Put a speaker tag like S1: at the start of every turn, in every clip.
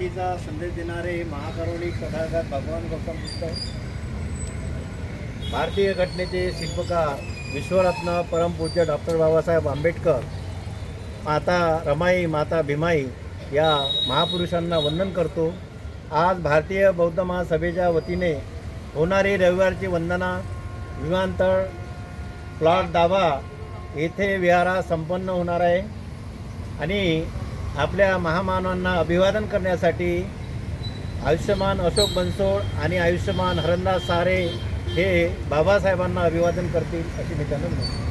S1: शांतीचा संदेश देणारे महाकारुणिक तथागत भगवान गौतम बुद्ध, भारतीय घटनेचे शिल्पकार विश्वरत्न परमपूज्य डॉक्टर बाबासाहेब आंबेडकर, माता रमाई, माता भीमाई या महापुरुषांना वंदन करतो। आज भारतीय बौद्ध महासभेच्या वतीने होणारी रविवारची वंदना विमानतळ प्लॉट दाभा येथे विहारा संपन्न होणार आहे आणि आपल्या महामानवांना अभिवादन करण्यासाठी आयुष्यमान अशोक बनसोड आणि आयुष्यमान हरंदास सारे हे बाबासाहेबांना अभिवादन करतील अशी मी त्यांना विनंती।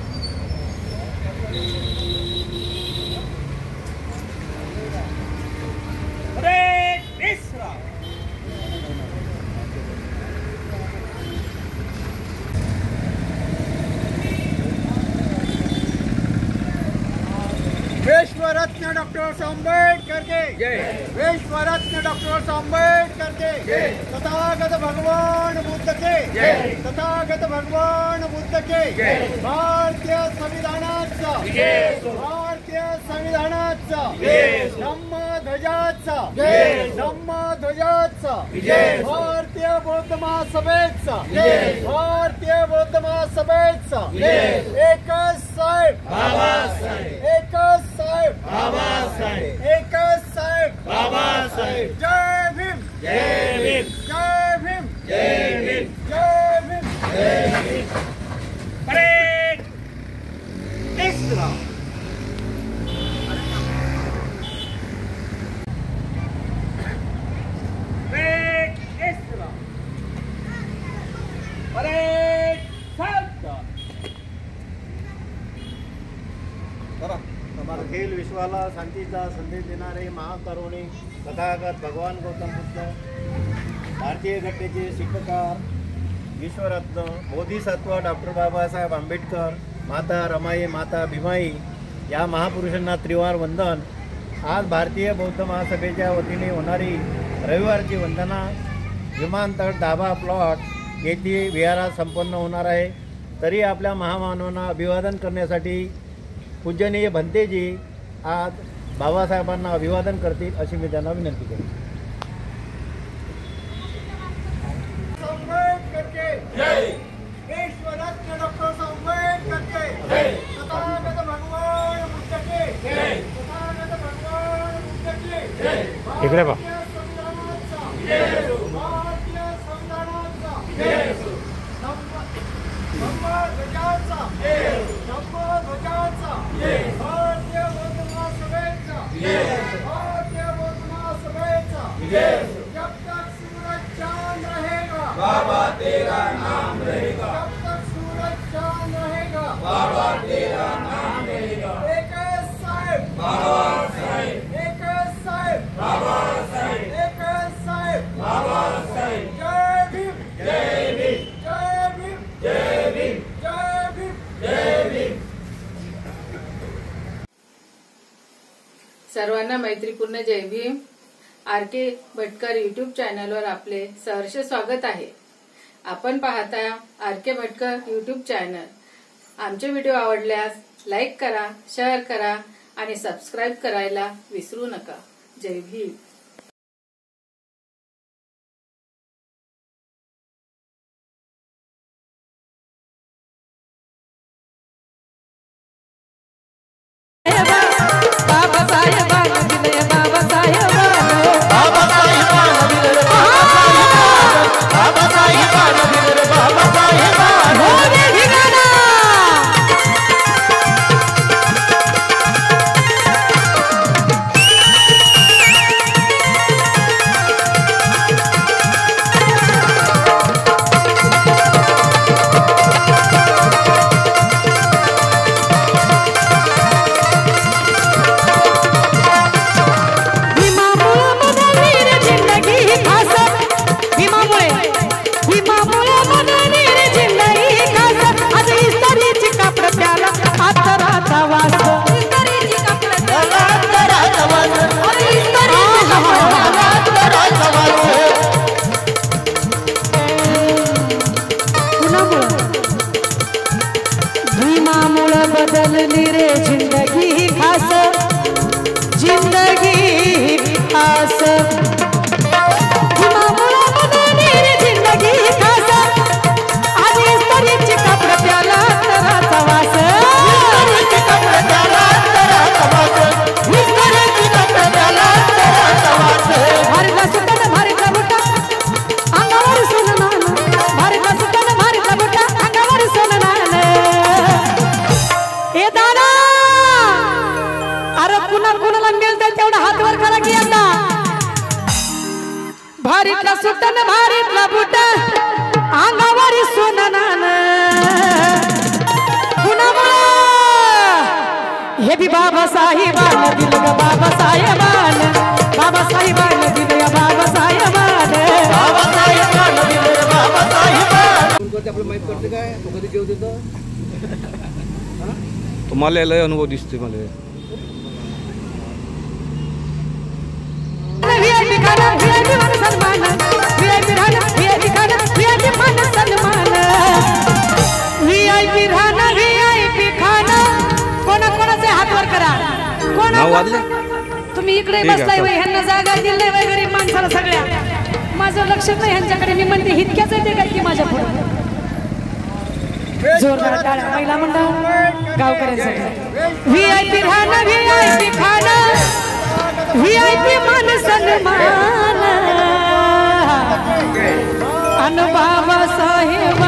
S2: विश्वरत्न डॉक्टर आंबेडकर के जय। विश्वरत्न डॉक्टर आंबेडकर के जय। तथागत भगवान बुद्ध के जय। तथागत भगवान बुद्ध के जय। भारतीय संविधानाचा जय। भारतीय संविधानाचा जय। धम्मध्वजाचा जय। धम्मध्वजाचा जय। भारतीय बौद्ध महासभेचा जय। भारतीय बौद्ध महासभेचा जय। एकच साहेब बाबासाहेब, एकच साहेब बाबासाहेब, एकच साहेब बाबासाहेब। जय भीम, जय भीम, जय भीम, जय भीम, जय भीम, जय भीम। परेड इस्लाम। परेड इस्लाम। परेड सावधान।
S1: अखिल विश्वाला शांतीचा संदेश देणारे महाकारुणिक तथागत भगवान गौतम बुद्ध, भारतीय घटनेचे शिल्पकार विश्वरत्न बोधिसत्व डॉक्टर बाबासाहेब आंबेडकर, माता रमाई, माता भीमाई या महापुरुषांना त्रिवार वंदन। आज भारतीय बौद्ध महासभेच्या वतीने होणारी रविवारची वंदना विमानतळ दाभा प्लॉट येथे विहारात संपन्न होणार आहे। तरी आपल्या महामानवांना अभिवादन करण्यासाठी पूजनीय भंतेजी आज बाबासाहेबांना अभिवादन करतील अशी मी त्यांना विनंती करतो।
S2: आंबेडकर के जय। विश्वरत्न डॉक्टर आंबेडकर के जय। तथागत भगवान बुद्ध के जय। तथागत भगवान बुद्ध के जय।
S1: इकडे बघा।
S2: भारतीय संविधानाचा जय। धम्मध्वजाचा जय। धम्मध्वजाचा जय। भारतीय बौद्ध महासभेचा जय। भारतीय बौद्ध महासभेचा जय। जब तक सूरज चांद रहेगा बाबा तेरा नाम रहेगा। जब तक सूरज चांद रहेगा बाबा तेरा नाम रहेगा। एकच साहेब बाबासाहेब, एकच साहेब बाबासाहेब, एकच साहेब बाबासाहेब। जय भीम, जय भीम, जय भीम, जय भीम, जय भीम, जय भीम।
S3: सर्वांना मैत्रीपूर्ण जय भीम। आर.के. भटकर यूट्यूब चॅनलवर आपले सहर्ष स्वागत आहे। आपण पाहता आर.के. Bhatkar YouTube channel. आमचे व्हिडिओ आवडल्यास लाईक करा, शेअर करा आणि सबस्क्राईब करायला विसरू नका। जय भीम।
S4: भारीतला सुटन भारीतला बुट अंगावरी सोननान कुणामुळे हे बी बाबासाहेबान दिल ग बाबासाहेबान बाबासाहेबान दिल या बाबासाहेबान
S5: आपलं माहित करते काय तो कधी जेव देतो
S6: तुम्हाला लय अनुभव दिसते मला
S4: VIP खाना VIP मान सन्मान VIP राहना VIP खाना VIP मान सन्मान VIP राहना VIP खाना कोणाचे हात वर करा
S6: नाव वाजले
S4: तुम्ही इकडे
S6: ठीक आहे,
S4: बसलाय
S6: चल.
S4: वय ह्यांना जागा दिले वय गरीब माणसाला सगळ्या माझं लक्ष नाही ह्यांच्याकडे मी म्हणते इतक्याच येते काय की माझ्या पुढे जोरदार टाळ्या महिला मंडळ गावकऱ्यांसाठी VIP राहना VIP खाना VIP मान सन्मान अन बाबासाहेब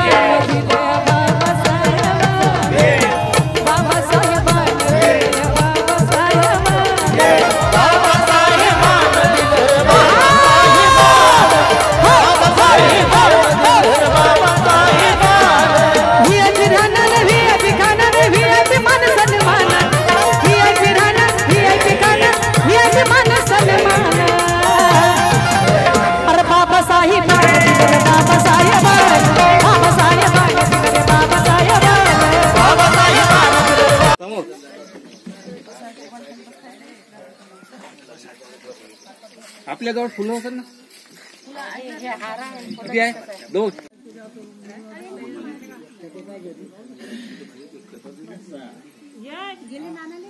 S5: आपल्याजवळ फुलं होतात ना किती आहे 2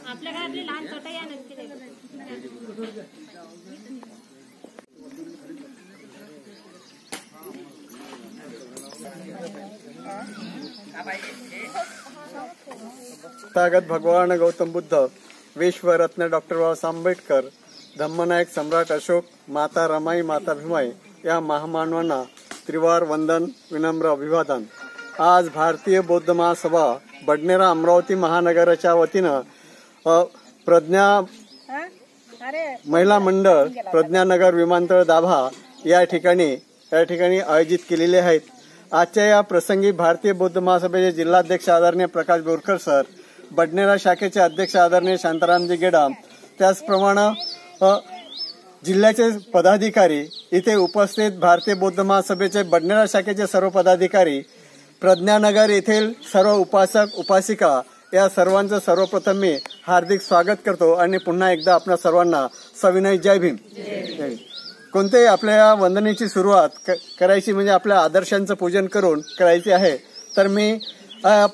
S7: आपल्या घरातले लहान छोटा या नक्की
S2: तथागत भगवान गौतम बुद्ध विश्वरत्न डॉक्टर बाबासाहेब आंबेडकर धम्मनायक सम्राट अशोक माता रमाई माता भीमाई या महामानवांना त्रिवार वंदन विनम्र अभिवादन। आज भारतीय बौद्ध महासभा बडनेरा अमरावती महानगराच्या वतीनं प्रज्ञा महिला मंडळ प्रज्ञानगर विमानतळ दाभा या ठिकाणी आयोजित केलेले आहेत। आजच्या या प्रसंगी भारतीय बौद्ध महासभेचे जिल्हाध्यक्ष आदरणीय प्रकाश बोरकर सर, बडनेरा शाखेचे अध्यक्ष आदरणीय शांतारामजी गेडाम, त्याचप्रमाणे जिल्ह्याचे पदाधिकारी इथे उपस्थित, भारतीय बौद्ध महासभेचे बडनेरा शाखेचे सर्व पदाधिकारी, प्रज्ञानगर येथील सर्व उपासक उपासिका या सर्वांचं सर्वप्रथम मी हार्दिक स्वागत करतो आणि पुन्हा एकदा आपल्या सर्वांना सविनय जय भीम। कोणत्याही आपल्या वंदनेची सुरुवात करायची म्हणजे आपल्या आदर्शांचं पूजन करून करायची आहे, तर मी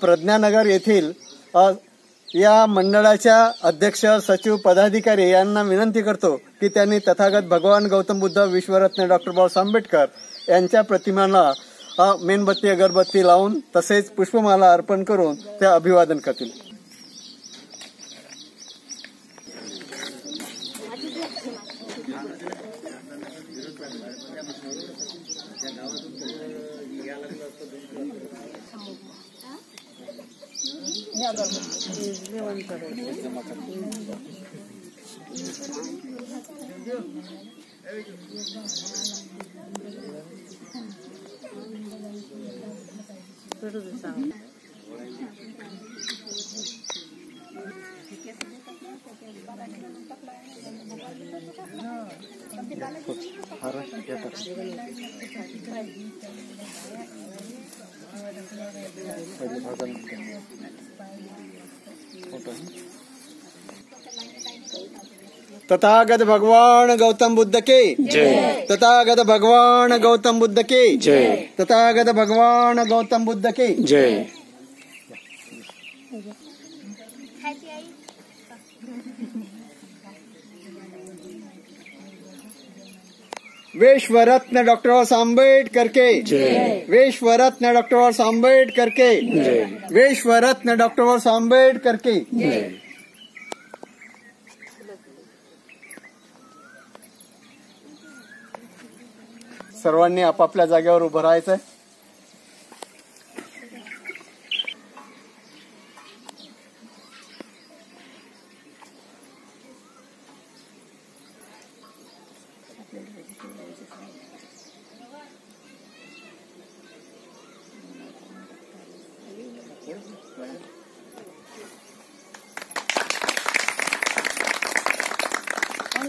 S2: प्रज्ञानगर येथील या मंडळाच्या अध्यक्ष सचिव पदाधिकारी यांना विनंती करतो की त्यांनी तथागत भगवान गौतम बुद्ध विश्वरत्न डॉक्टर बाबासाहेब आंबेडकर यांच्या प्रतिमांना मेणबत्ती अगरबत्ती लावून तसेच पुष्पमाला अर्पण करून ते अभिवादन करतील। तथागत भगवान गौतम बुद्ध के जय। तथागत भगवान गौतम बुद्ध के जय। तथागत भगवान गौतम बुद्ध के जय। विश्वरत्न डॉक्टर बाबासाहेब आंबेडकर के जय। विश्वरत्न डॉक्टर बाबासाहेब आंबेडकर के जय। विश्वरत्न डॉक्टर बाबासाहेब आंबेडकर के जय। सर्वांनी आपापल्या जागेवर उभं राहायचंय।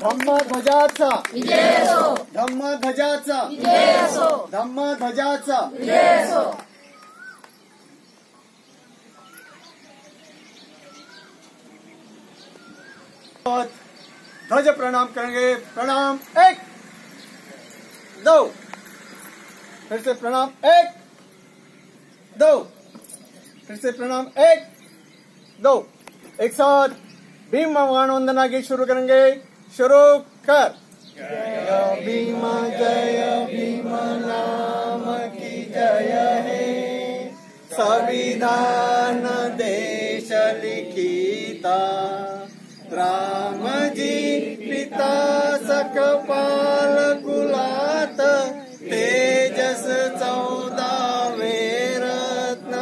S2: धम्मध्वजाचा धम्मध्वजाचा धम्मध्वजाचा ध्वज प्रणाम करेंगे। प्रणाम 1 2 फिर से प्रणाम 1 2 फिर से प्रणाम 1 2 एक साथ भीम भगवान वंदना गीत शुरू करेंगे। शुरू कर। जय भीम नाम की जय है, संविधान देश लिखिता, राम जी पिता सकपाल कुलात, तेजस 14वे रत्न,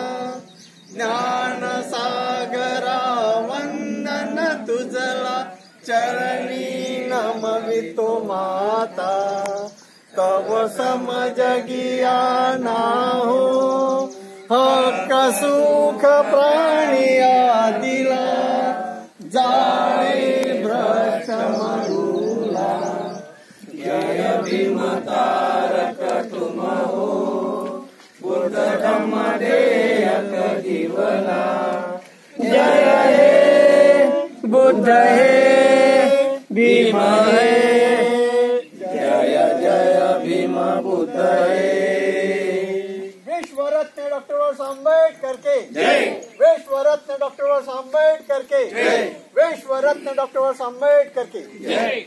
S2: ज्ञान सागरा वंदन तुझला, चरणी नमवितो माता, कव समज गिया नाहो, हक्क सुख प्राणिया दिला, जाणे भ्रष्ट मरुला, जय भीम तारक तुम हो, बुद्ध धम्म देयक जीवना, जय हे बुद्ध हे भीम हे, जय जय भीम बुद्ध हे। विश्व रत्न डॉक्टर आंबेडकर के जय, विश्व रत्न डॉक्टर आंबेडकर के जय, विश्व रत्न डॉक्टर आंबेडकर के जय।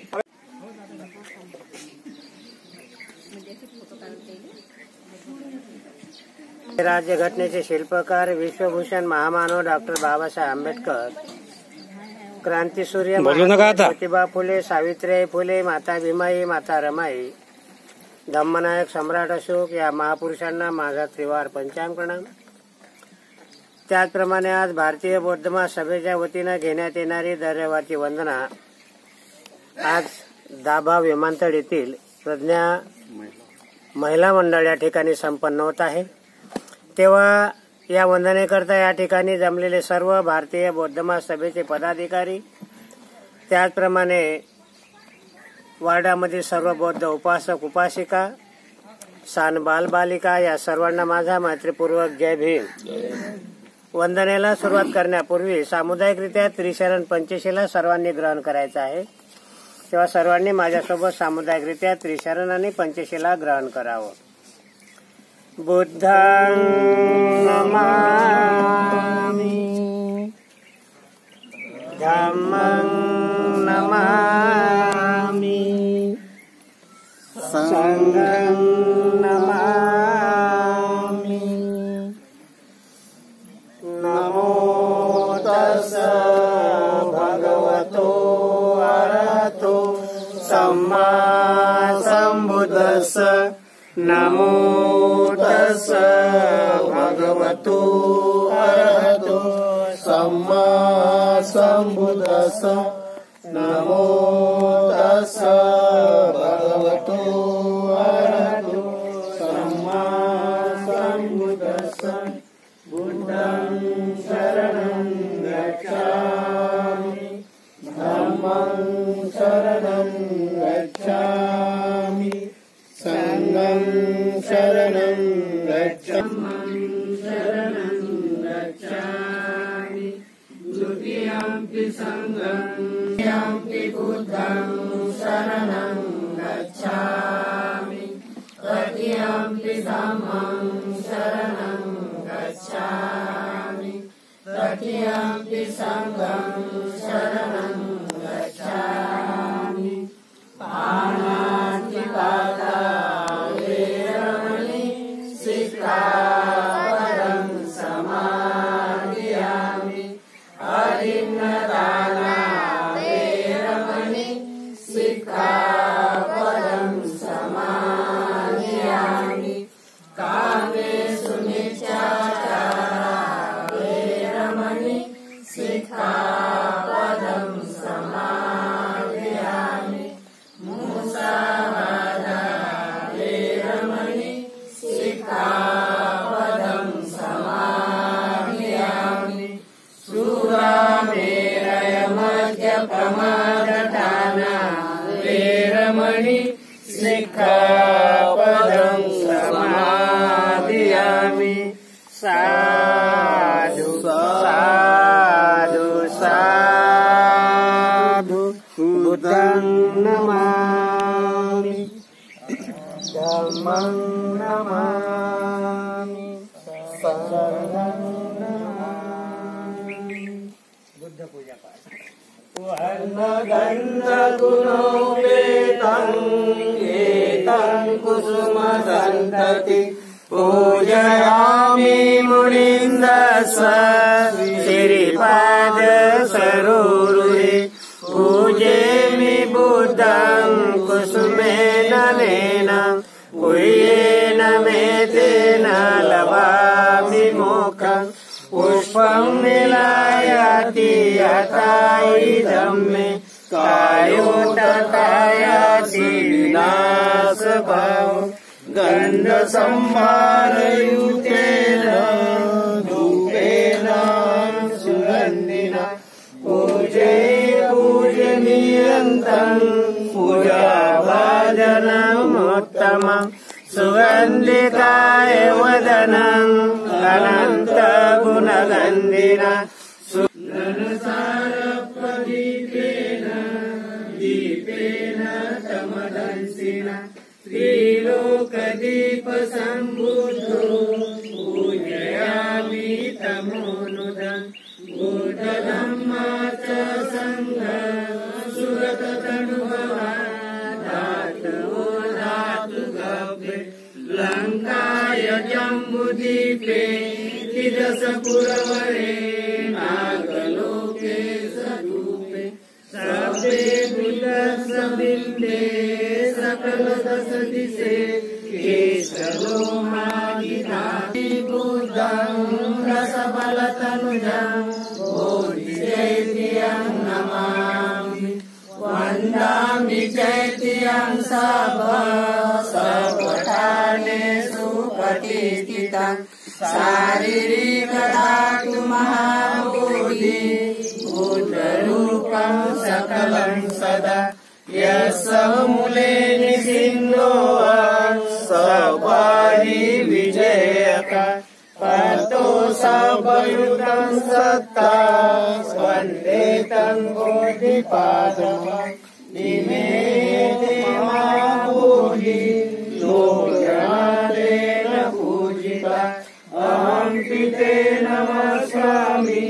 S8: राज्यघटनेचे शिल्पकार विश्वभूषण महामानव डॉक्टर बाबासाहेब आंबेडकर, क्रांतीसूर्य ज्योतिबा फुले, सावित्रीबाई फुले, माता भीमाई, माता रमाई, धम्मनायक सम्राट अशोक या महापुरुषांना माझा त्रिवार पंचांग प्रणाम। त्याचप्रमाणे आज भारतीय बौद्ध महासभेच्या वतीनं घेण्यात येणारी दर रविवारची वंदना आज दाभा विमानतळ येथील प्रज्ञा महिला मंडळ या ठिकाणी संपन्न होत आहे। तेव्हा या वंदनेकरता या ठिकाणी जमलेले सर्व भारतीय बौद्ध महासभेचे पदाधिकारी, त्याचप्रमाणे वार्डामधील सर्व बौद्ध उपासक उपासिका, सान बालबालिका या सर्वांना माझा मैत्रीपूर्वक जय भीम। वंदनेला सुरुवात करण्यापूर्वी सामुदायिकरित्या त्रिशरण पंचशीला सर्वांनी ग्रहण करायचं आहे, तेव्हा सर्वांनी माझ्यासोबत सामुदायिकरित्या त्रिशरण आणि पंचशीला ग्रहण करावं। बुद्धं नमामि, धम्मं नमामि, संघं नमामि, नमो तस्स भगवतो अरहतो सम्मा सम्बुद्धस्स, नमो तस्स भगवतो अरहतो सम्मा सम्बुद्धस्स, नमो तस्स भगवतो अरहतो सम्मा सम्बुद्धस्स। बुद्धं शरणं गच्छामि, धम्मं शरणं गच्छामि, संघं शरणं गच्छामि, शरणं गच्छामि, द्वितीयंपि संघं, तृतीयंपि बुद्धं शरणं गच्छामि, तृतीयंपि धम्मं शरणं गच्छामि, तृतीयंपि संघं शरणं गच्छामि। पाणातिपाता वेरमणि सिक्खापदं समादयामि, अदिन्नदाना वेरमणि सिक्खापदं समादयामि, कामेषु मिथ्याचारा वेरमणि सिक्खा धम्मं नमामि संघं नमामि। बुद्ध पूजा पाठ। वर्णगन्धगुणोपेतं एतं कुसुमसन्तति पूजयामि मुनीन्द्रस्व श्रीपाद सरोरुहे पूजेमि बुद्धं कुसुमेन नेन पूयेन मे तेन लभामि मोक्षं पुष्पं निलायति यथाइदं मे कायो तथायाति विनाशभावो गन्धसंहारयुतेन धूपेन सुगन्धिना पूजनीयन्तं पूजाभाजनमुत्तमं सुगन्धिकाय वदनम् अनन्तगुणगन्धिना सुनसारप्रदीपेन दीपेन तमदंसिना त्रिलोकदीपसम्बुद्धो पूजयामि तमोनुदम् बुद्धधम्मा च सङ्घः सुरततनुभवा धातु गभ्रे लङ्काय जम्बुद्वीपे तिरसपुरवरे नागलोके सरूपे सर्वे बुद्धसबिन्दे सकलदशदिशे केशलोमादिधाति बुद्धं रसबलतनुजं बोधिचैत्यं नमामि वन्दामि चैत्यं सपठानेषु प्रतिष्ठितं शारीरिकधातु महाबोधि बुद्धरूपं सकलं सदा यस्य मूले निसिन्नो सपाहि विजयका पातो सबयुतं सत्ता वन्दे तं बोधिपादं निमेति महाबोधि लोकमात्रेण पूजिता अहं पिते नमस्यामि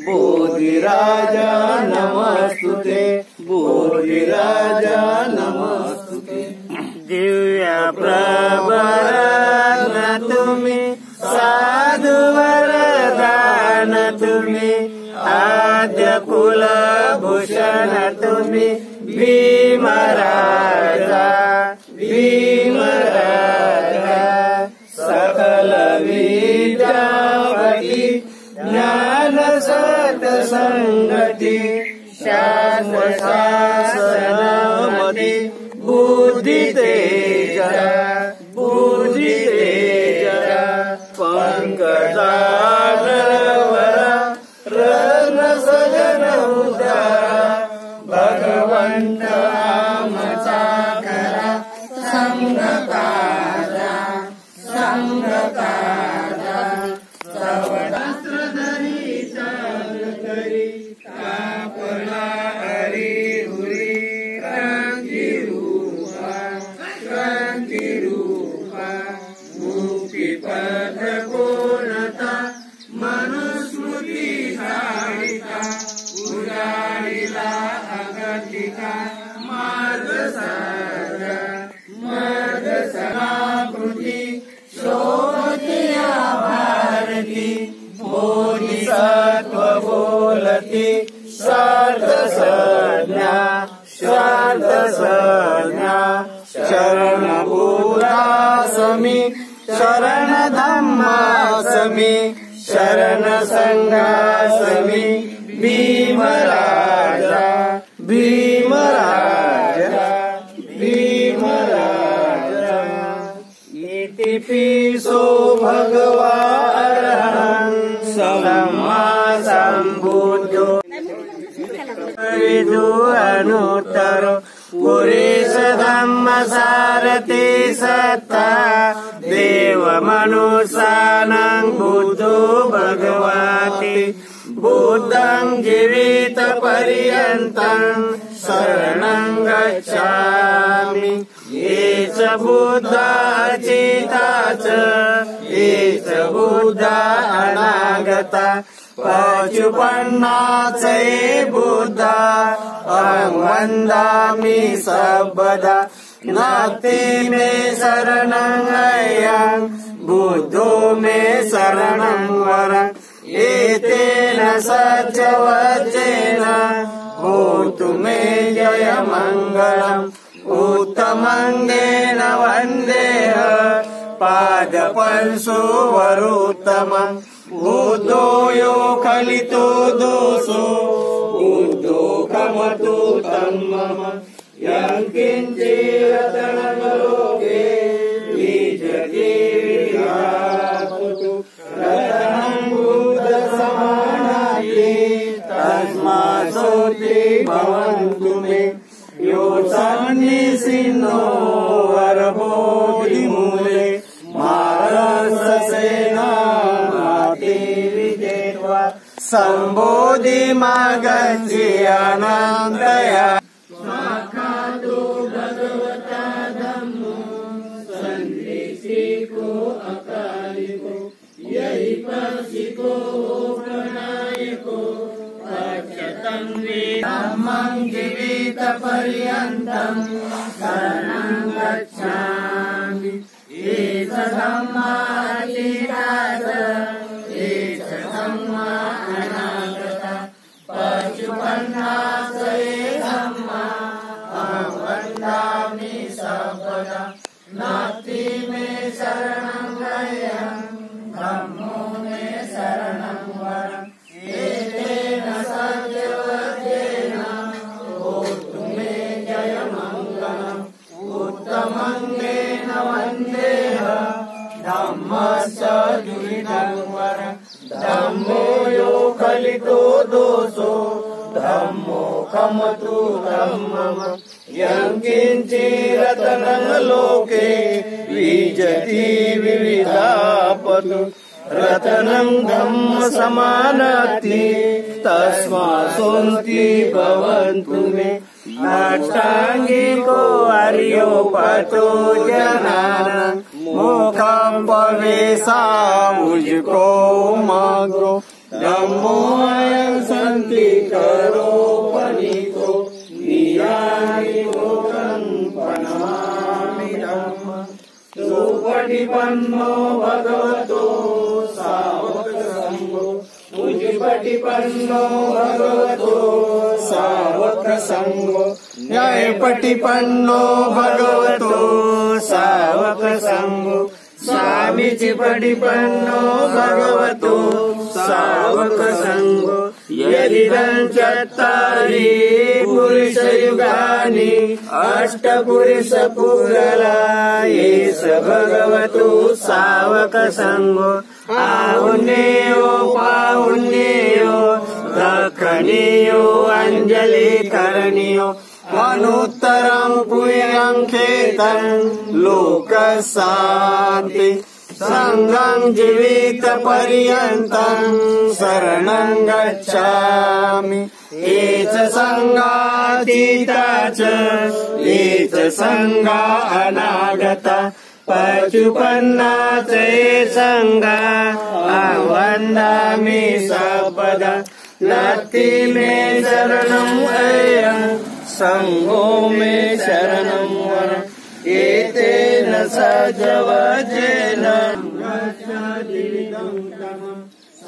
S8: बोधिराजा नमस्तुते बोधिराजा नमस्तुते दिव्य प्रबरन तुम्ही साधु वरदान तुम्ही आद्य कुलभूषण तुम्ही भीमराजा सकल विद्यापति ज्ञान सत्संगति शास्त्रशासनमति बुद्धि तेजा पंकजानवर रत्न सजन उद्धारा भगवंत आमचाकरा संघकारा सहस्रधरी चाल करी कापला हरी हुरी क्रांती रूपा मुक्ती पथ कोणता मनुस्मृती धारिता उदारीला अगतिका मार्ग सहाकृती शोभतिया भारती बोधिसत्व बोलती शार्द संज्ञा शरण बुद्धासमी शरण धम्मासमी शरण संघासमी भीमराजा इतिपिसो भगवान् सम्मा सम्बुद्धो विदु अनुत्तरो पुरेश धम्म सारथि सत्ता देव मनुष्यानां बुद्धो भगवति बुद्धं जीवित पर्यन्तं शरणं गच्छामि। हेच बुद्ध अचिताच हेच बुद्ध अनागता पचुपन्नाच हे बुद्ध वंदामि सर्वदा नास्ति मे शरणं अयं बुद्धो मे शरणं वरं एतेन सत्यवचेन होतु मे जय मङ्गलम् उत्तमङ्गेन वन्देह पादपंसो वरोत्तमम् बुद्धो यो खलितो दोषो बुद्धो कमतु तन्मम यं किञ्चिदतनलोके विजति विहातु रतनं बुद्धसमानाति तस्मात्सोति भवन्तु मे यो सन्निसिन्नो वरबोधिमूले महाराष्ट्रसेनाति विजेत्वा सम्बोधि मागच्छि अनन्तया साक्षातो भगवता धम्मो सन्देशिको अकालिको यही पथिको प्रणायको अक्षतं धम्मं जीवितपर्यन्तं शरणं गच्छामि एष धम्माचिराज एष धम्मा अनागता पचुपन्नास हे धम्मा वन्दामि सर्वदा नास्ति मे शरणं अयं धम्मो मे शरणं वरम् एतेन सत्यवचेन होतु मे जय मङ्गलम् उत्तमङ्गेन वन्देह धम्मस्य दुरितं वरम् धम्मो यो खलितो दोषो धम्मो खमतु धम्मम यं किञ्चिरतनं लोके विजति विविधापतु रतनं धम्म समानाति तस्मात्सोन्ति भवन्तु मे अष्टाङ्गिको आर्योपतो जनानां मोक्षं प्रवेशामुजको मार्गो धम्मोऽयं सन्तिकरो पनितो नियामिमोक्षं प्रणमामि धम्मं सुपटिपन्नो भगवतो सावकसङ्घो पूज्यपटिपन्नो भगवतो सावकसङ्घो न्यायपटिपन्नो भगवतो सावकसङ्घो स्वामीजी पटिपन्नो भगवतो सावकसङ्घो यदिदं चत्वारि पुरुषयुगानि अष्टपुरुषपुगला एष भगवतो सावकसङ्घो आहुनेयो पाहुनेयो दक्षिणेयो अञ्जलिकरणीयो अनुत्तरं पुण्यं खेतं लोकशान्ति संघं जीवितपर्यन्तं शरणं गच्छामि एष संघातीता च एष संघा अनागता पचुपन्ना च संघा वन्दामि सर्वदा नास्ति मे शरणं अयं संघो मे शरणं वरम् एतेन सजवजेन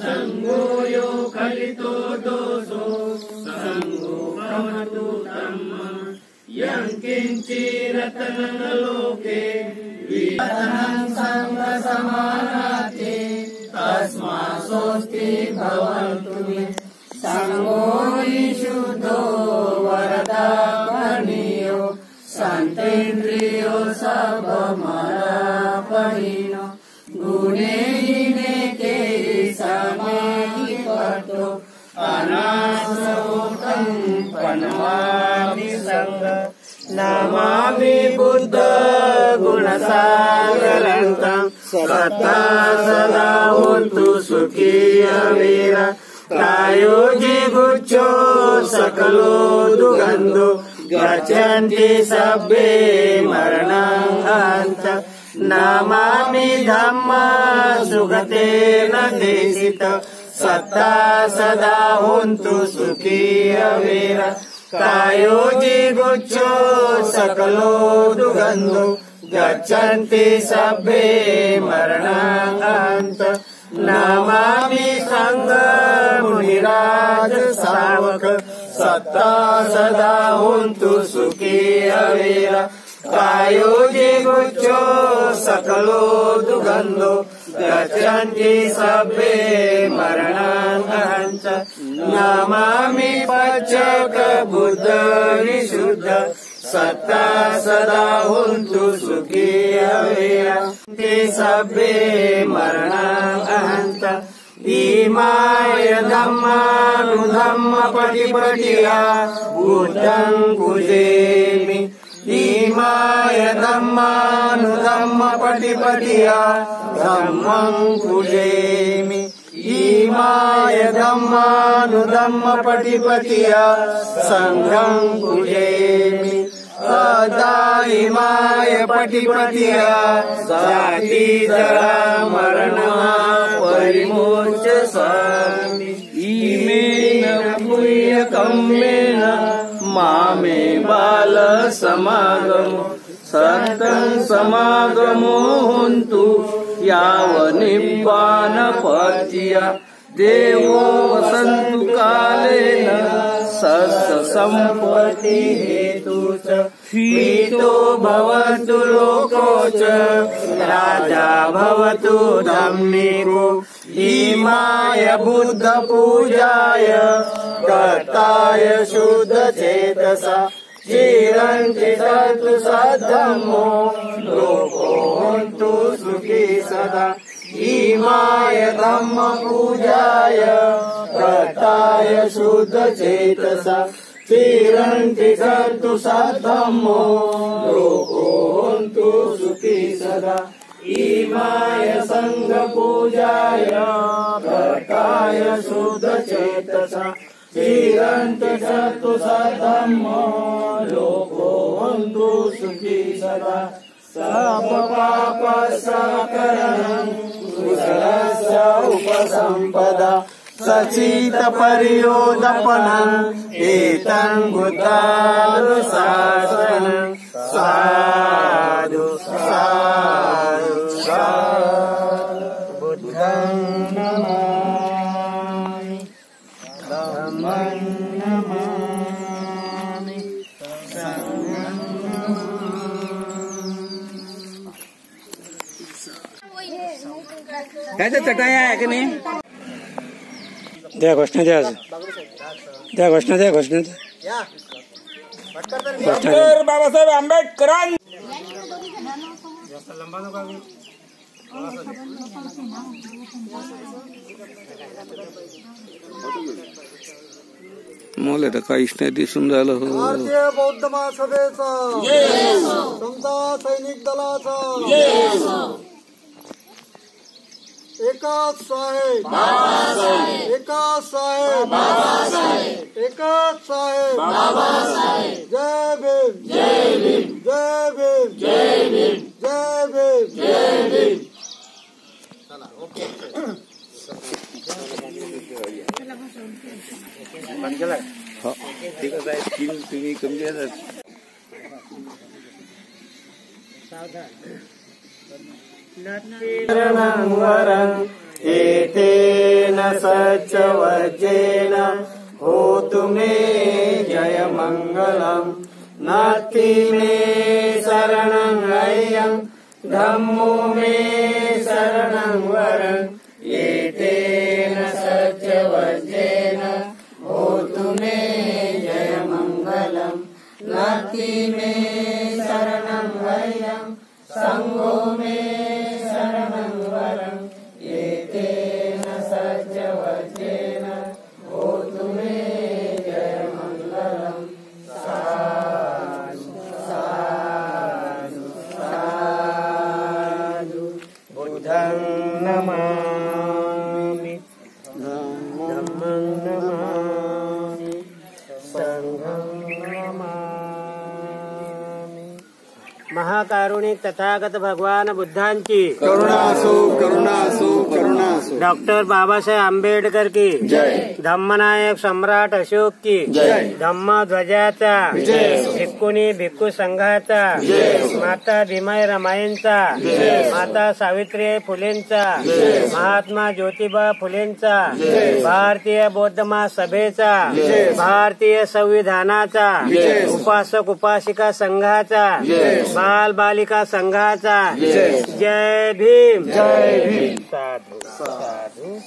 S8: संघो यो खलितो दोषो संघो खमतु धम्मं यं किञ्चिरतनं लोके विरतनं संघसमानाति तस्मात्सोऽस्ति भवन्तु मे संघो विशुद्धो वरदापनीयो संतेन्द्रियो सबमरापहीनो गुणेहीने के समाधिपतो अनासोतं पनमामि संघ नमामि बुद्ध गुणसागरन्तं सदा सदा होन्तु सुखी अवीरा प्रायोजी गुच्छो सकलो दुगन्धो गच्छन्ति सभ्ये मरणान्त नमामि धम्मं सुगतेन देशित सत्ता सदा होन्तु सुखी अवेर कायो जिगुच्छो सकलो दुर्गन्धो गच्छन्ति सभ्ये मरणान्त नमामि संघ मुनिराज सावक सत्ता सदा होन्तु सुखी अवेर कायो जिगुच्छो सकलो दुर्गन्धो गच्छन्ति सभ्ये मरणान्त नमामि पचक बुद्ध विशुद्ध सत्ता सदा होन्तु सुखी अवेर सभ्ये मरणान्त इमाय धम्मानुधम्म पटिपटिया बुद्धं पूजेमि इमाय धम्मानुधम्म पटिपटिया धम्मं पूजेमि इमाय धम्मानुधम्म पटिपटिया संघं पूजेमि इमाय पटिपटिया जाति जरा मरण परिमोच स्वामी इमेन पुण्य कम्मेन मामे बाल समागमो सतं समागमो होन्तु याव निब्बान पत्या देवो वसन्तु कालेन सस्य सम्पत्ति हेतु च पीतो भवतु लोको च राजा भवतु धम्मिको इमाय बुद्ध पूजाय कर्ताय शुद्ध चेतसा चिरन्ति सन्तु सद्धम्मो लोको होन्तु सुखी सदा इमाय धम्म पूजाय कर्ताय शुद्ध चेतसा चिरन्ति सन्तु सद्धम्मो लोको होन्तु सुखी सदा इमाय संघ पूजाय कर्ताय शुद्ध चेतसा चिरन्ति सन्तु सद्धम्मो लोको होन्तु सुखी सदा सब पाप सकरणं कुशलस्य उपसम्पदा सचित परियोदपनं एतं बुद्धानुशासनं साधु साधु साधु बुद्धं नमामि धम्मं नमामि संघं
S5: ह्याच्या चटाया आहे की नाही
S8: द्या घोषणा द्या द्या घोषणा द्या घोषणा द्या
S5: डॉक्टर बाबासाहेब आंबेडकरां
S6: मला तर काहीच नाही दिसून झालं हो.
S2: भारतीय बौद्ध महासभेचा समता सैनिक दलाचा एकाच साहेब एकाच साहेब एकाच साहेब जय भीम जय भीम जय भीम जय भीम जय भीम जय भीम
S6: हो, ठीक आहे साहेब. तुम्ही कमी द्या.
S8: शरणं वरं एतेन सच्चवज्जेन होतु मे जय मङ्गलम् नास्ति मे शरणं अय्यं धम्मो मे शरणं वरं एतेन सच्चवज्जेन होतु मे जय मङ्गलम् नास्ति मे शरणं अय्यं संघो मे शरणं वरं एतेन सच्चवज्जेन होतु मे जय मङ्गलम् साधु साधु साधु बुद्धं नमामि धम्मं नमामि संघं नमामि आणि तथागत भगवान बुद्धांची
S6: करुणा असो
S8: डॉक्टर बाबासाहेब आंबेडकर की धम्मनायक सम्राट अशोक की धम्म ध्वजाचा भिक्खुनी भिक्खू संघाचा माता भीमाई रमाईंचा माता सावित्रीबाई फुलेंचा महात्मा ज्योतिबा फुलेंचा भारतीय बौद्ध महासभेचा भारतीय संविधानाचा उपासक उपासिका संघाचा बाल बालिका संघाचा जय भीम साधू साधू